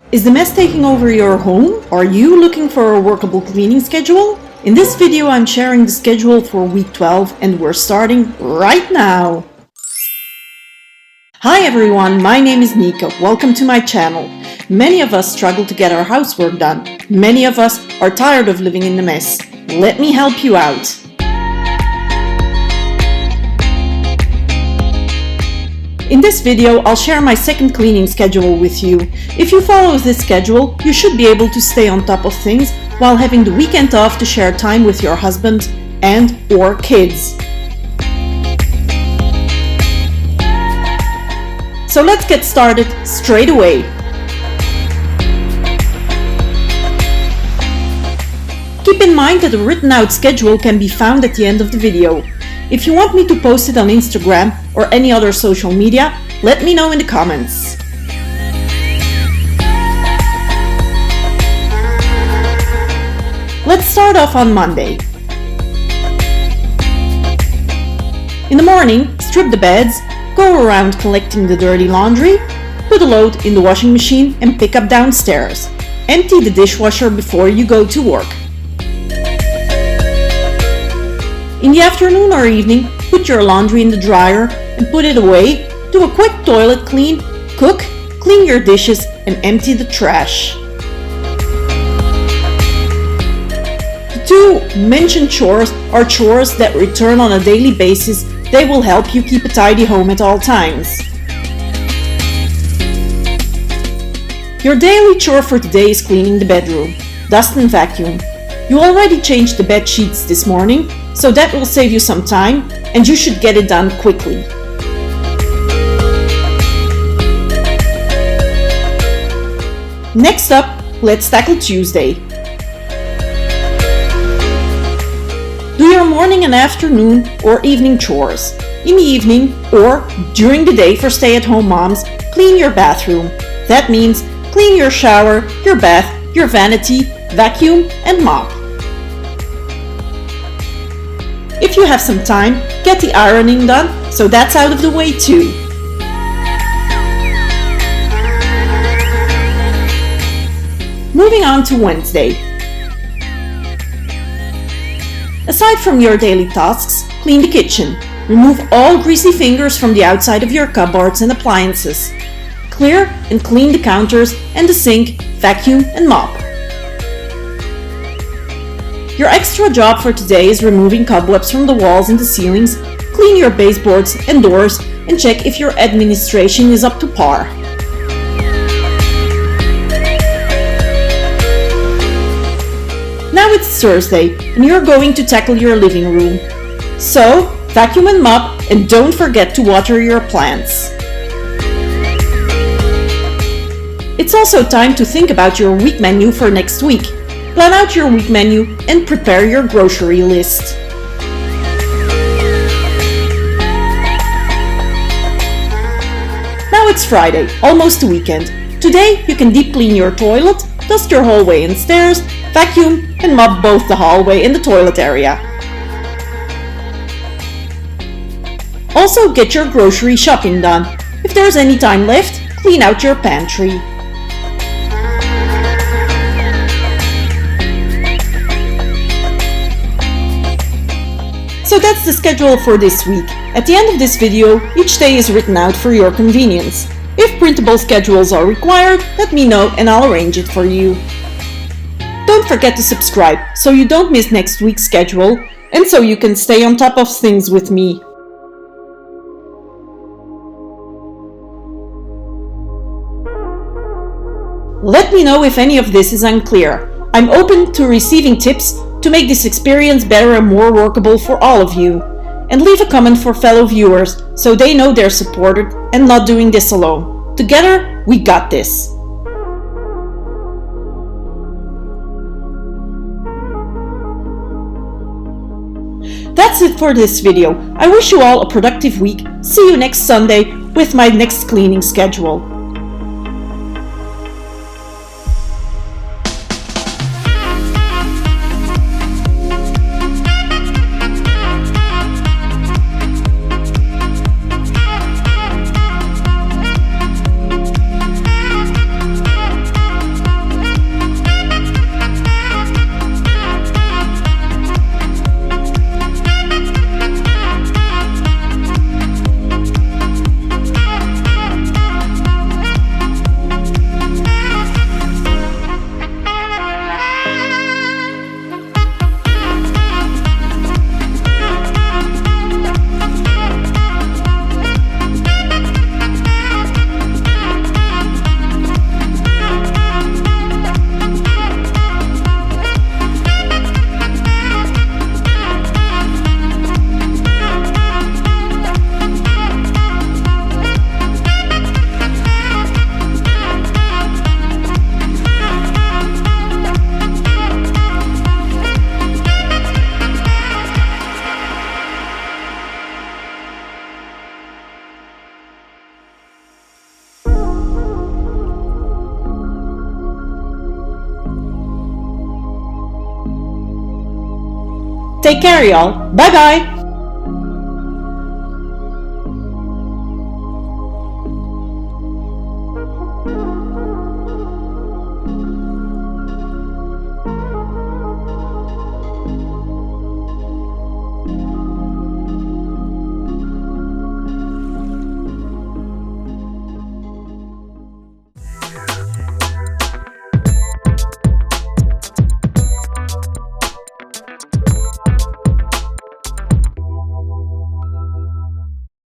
Is the mess taking over your home? Are you looking for a workable cleaning schedule? In this video I'm sharing the schedule for week 12 and we're starting right now. Hi everyone, my name is Nika. Welcome to my channel. Many of us struggle to get our housework done. Many of us are tired of living in the mess. Let me help you out. In this video, I'll share my second cleaning schedule with you. If you follow this schedule, you should be able to stay on top of things while having the weekend off to share time with your husband and/or kids. So let's get started straight away. Keep in mind that a written out schedule can be found at the end of the video. If you want me to post it on Instagram or any other social media, let me know in the comments. Let's start off on Monday. In the morning, strip the beds, go around collecting the dirty laundry, put a load in the washing machine and pick up downstairs. Empty the dishwasher before you go to work. In the afternoon or evening, put your laundry in the dryer and put it away. Do a quick toilet clean, cook, clean your dishes and empty the trash. The two mentioned chores are chores that return on a daily basis. They will help you keep a tidy home at all times. Your daily chore for today is cleaning the bedroom. Dust and vacuum. You already changed the bed sheets this morning, so that will save you some time and you should get it done quickly. Next up, let's tackle Tuesday. Do your morning and afternoon or evening chores. In the evening or during the day for stay-at-home moms, clean your bathroom. That means clean your shower, your bath, your vanity, vacuum and mop. If you have some time, get the ironing done, so that's out of the way too. Moving on to Wednesday. Aside from your daily tasks, clean the kitchen. Remove all greasy fingers from the outside of your cupboards and appliances. Clear and clean the counters and the sink, vacuum and mop. Your extra job for today is removing cobwebs from the walls and the ceilings, clean your baseboards and doors, and check if your administration is up to par. Now it's Thursday and you're going to tackle your living room. So, vacuum and mop and don't forget to water your plants. It's also time to think about your week menu for next week. Plan out your week menu and prepare your grocery list. Now it's Friday, almost the weekend. Today you can deep clean your toilet, dust your hallway and stairs, vacuum and mop both the hallway and the toilet area. Also get your grocery shopping done. If there's any time left, clean out your pantry. So that's the schedule for this week. At the end of this video, each day is written out for your convenience. If printable schedules are required, let me know and I'll arrange it for you. Don't forget to subscribe so you don't miss next week's schedule and so you can stay on top of things with me. Let me know if any of this is unclear. I'm open to receiving tips to make this experience better and more workable for all of you. And leave a comment for fellow viewers so they know they're supported and not doing this alone. Together, we got this. That's it for this video. I wish you all a productive week. See you next Sunday with my next cleaning schedule. Take care, y'all. Bye bye!